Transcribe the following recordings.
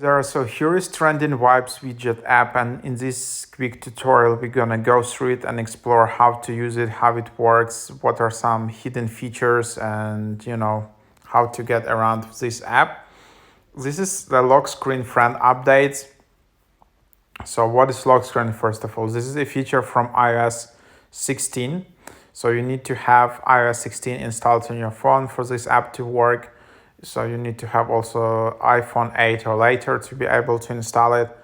So here is trending vibes widget app, and in this quick tutorial we're gonna go through it and explore how to use it, how it works, what are some hidden features, and how to get around this app. This is the lock screen friend update. So what is lock screen? First of all, this is a feature from iOS 16. So you need to have iOS 16 installed on your phone for this app to work. So you need to have also iPhone 8 or later to be able to install it.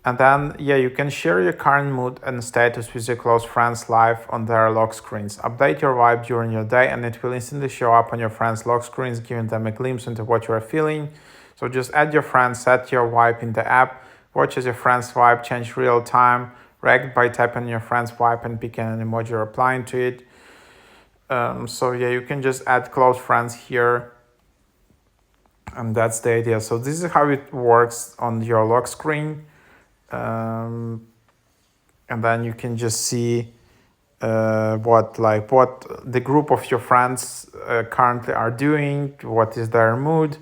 And then, you can share your current mood and status with your close friends live on their lock screens. Update your vibe during your day and it will instantly show up on your friends' lock screens, giving them a glimpse into what you are feeling. So just add your friends, set your vibe in the app, watch as your friend's vibe change real time, react by tapping your friend's vibe and picking an emoji replying to it. You can just add close friends here. And that's the idea. So this is how it works on your lock screen. And then you can just see what the group of your friends currently are doing, what is their mood.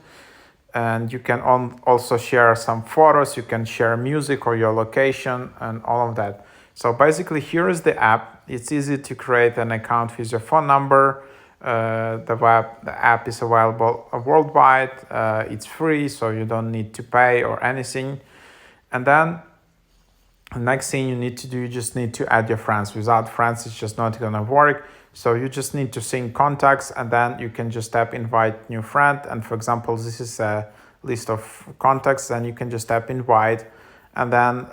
And you can also share some photos, you can share music or your location and all of that. So basically here is the app. It's easy to create an account with your phone number. The app is available worldwide. It's free, so you don't need to pay or anything. And then the next thing you need to do, you just need to add your friends. Without friends, it's just not gonna work. So you just need to sync contacts, and then you can just tap invite new friend. And for example, this is a list of contacts, and you can just tap invite, and then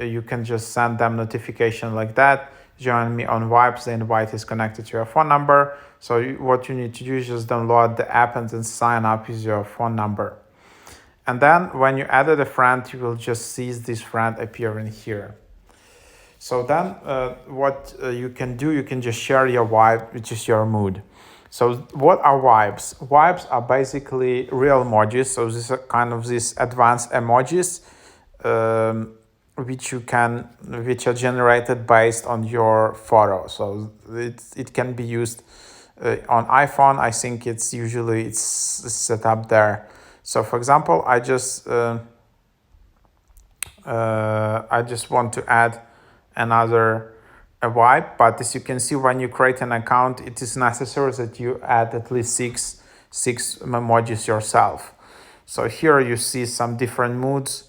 you can just send them notification like that. Join me on Vibes. The invite is connected to your phone number. So what you need to do is just download the app and then sign up with your phone number. And then when you added a friend, you will just see this friend appearing here. So then what you can do, you can just share your vibe, which is your mood. So what are vibes? Vibes are basically real emojis. So these are kind of these advanced emojis which are generated based on your photo. So it can be used on iPhone. I think it's set up there. So for example, I just want to add another vibe, but as you can see, when you create an account, it is necessary that you add at least six emojis yourself. So here you see some different moods,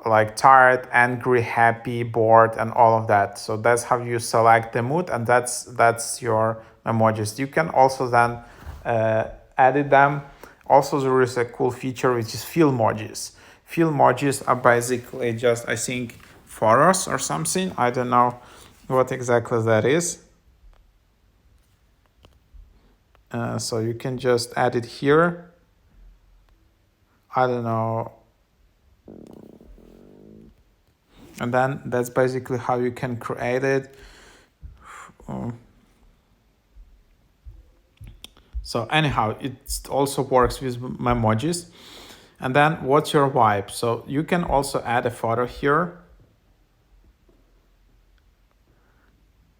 like tired, angry, happy, bored, and all of that. So that's how you select the mood, and that's your emojis. You can also then edit them. Also, there is a cool feature which is feel emojis. Feel emojis are basically just, I think, photos or something. I don't know what exactly that is. So you can just add it here. I don't know. And then that's basically how you can create it. So anyhow, it also works with emojis. And then what's your vibe? So you can also add a photo here.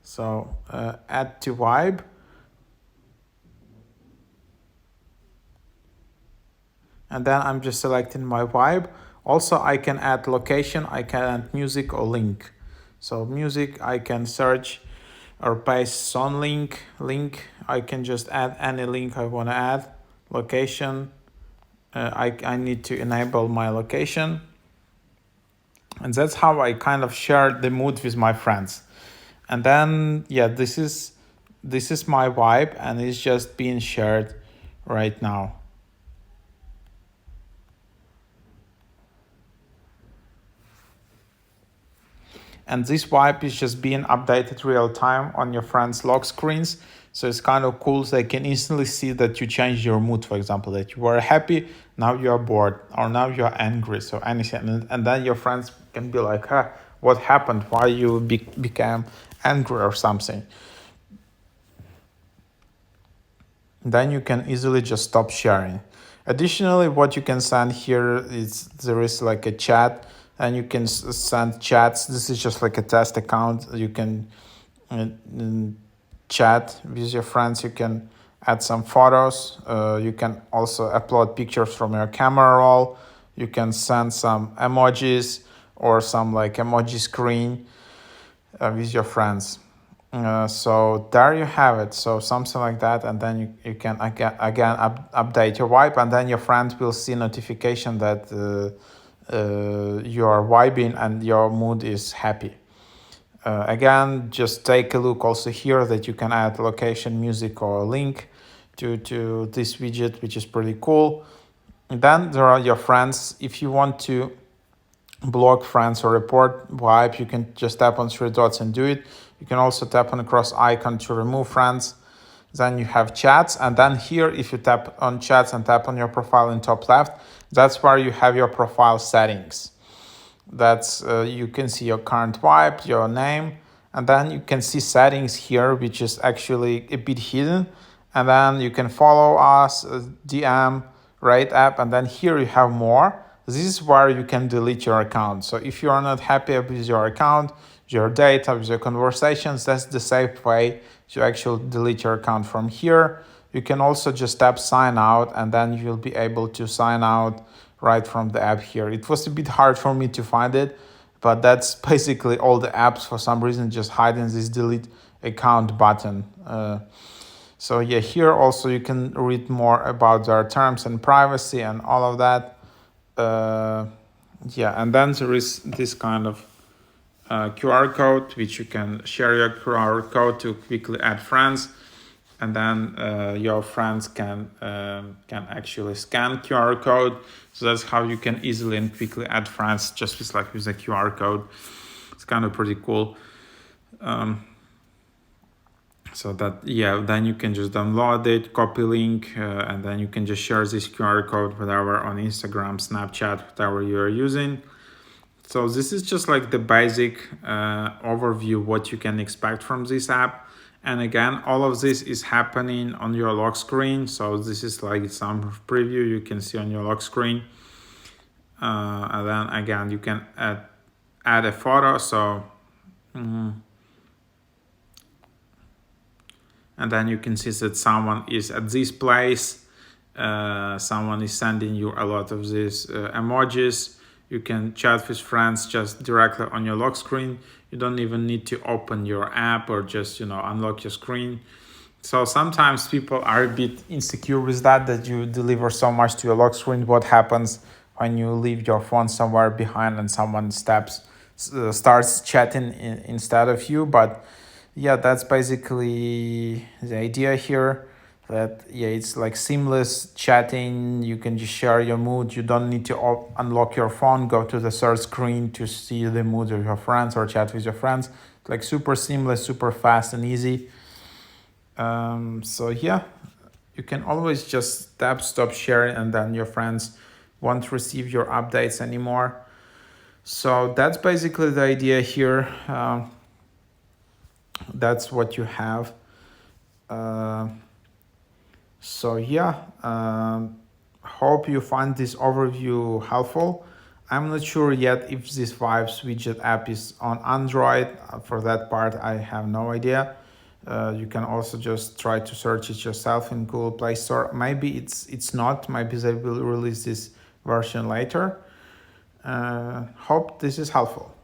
So add to vibe. And then I'm just selecting my vibe. Also, I can add location, I can add music or link. So music, I can search or paste song link. I can just add any link I want to add. Location, I need to enable my location. And that's how I kind of share the mood with my friends. And then, this is my vibe, and it's just being shared right now. And this vibe is just being updated real time on your friends' lock screens. So it's kind of cool. They can instantly see that you changed your mood, for example, that you were happy, now you are bored, or now you are angry, so anything. And then your friends can be like, what happened? Why you became angry or something? Then you can easily just stop sharing. Additionally, what you can send here is there is like a chat, and you can send chats. This is just like a test account. You can chat with your friends. You can add some photos. You can also upload pictures from your camera roll. You can send some emojis or some like emoji screen with your friends. So there you have it. So something like that, and then you can again update your vibe, and then your friends will see notification that you are vibing and your mood is happy. Again, just take a look also here that you can add location, music, or a link to this widget, which is pretty cool. And then there are your friends. If you want to block friends or report vibe, you can just tap on three dots and do it. You can also tap on the cross icon to remove friends. Then you have chats, and then here if you tap on chats and tap on your profile in top left, that's where you have your profile settings. That's you can see your current vibe, your name, and then you can see settings here, which is actually a bit hidden. And then you can follow us, DM, rate app, and then here you have more. This is where you can delete your account. So if you are not happy with your account, your data, with your conversations, that's the safe way to actually delete your account from here. You can also just tap sign out, and then you'll be able to sign out right from the app here. It was a bit hard for me to find it, but that's basically all the apps for some reason just hiding this delete account button. So yeah, here also you can read more about their terms and privacy and all of that. Yeah, and then there is this kind of QR code, which you can share your QR code to quickly add friends, and then your friends can actually scan QR code. So that's how you can easily and quickly add friends just with a QR code. It's kind of pretty cool. So that, yeah, then you can just download it, copy link, and then you can just share this QR code whatever on Instagram, Snapchat, whatever you're using. So this is just like the basic overview what you can expect from this app. And again, all of this is happening on your lock screen. So this is like some preview you can see on your lock screen. And then again, you can add a photo. So, and then you can see that someone is at this place. Someone is sending you a lot of these emojis. You can chat with friends just directly on your lock screen. You don't even need to open your app or just, unlock your screen. So sometimes people are a bit insecure with that you deliver so much to your lock screen. What happens when you leave your phone somewhere behind and someone starts chatting instead of you? But yeah, that's basically the idea here. That, yeah, it's like seamless chatting. You can just share your mood. You don't need to unlock your phone, go to the search screen to see the mood of your friends or chat with your friends. Like super seamless, super fast and easy. So yeah, you can always just tap stop sharing, and then your friends won't receive your updates anymore. So that's basically the idea here. That's what you have. So yeah, hope you find this overview helpful. I'm not sure yet if this Vibes widget app is on Android. For that part, I have no idea. You can also just try to search it yourself in Google Play Store. Maybe it's not. Maybe they will release this version later. Hope this is helpful.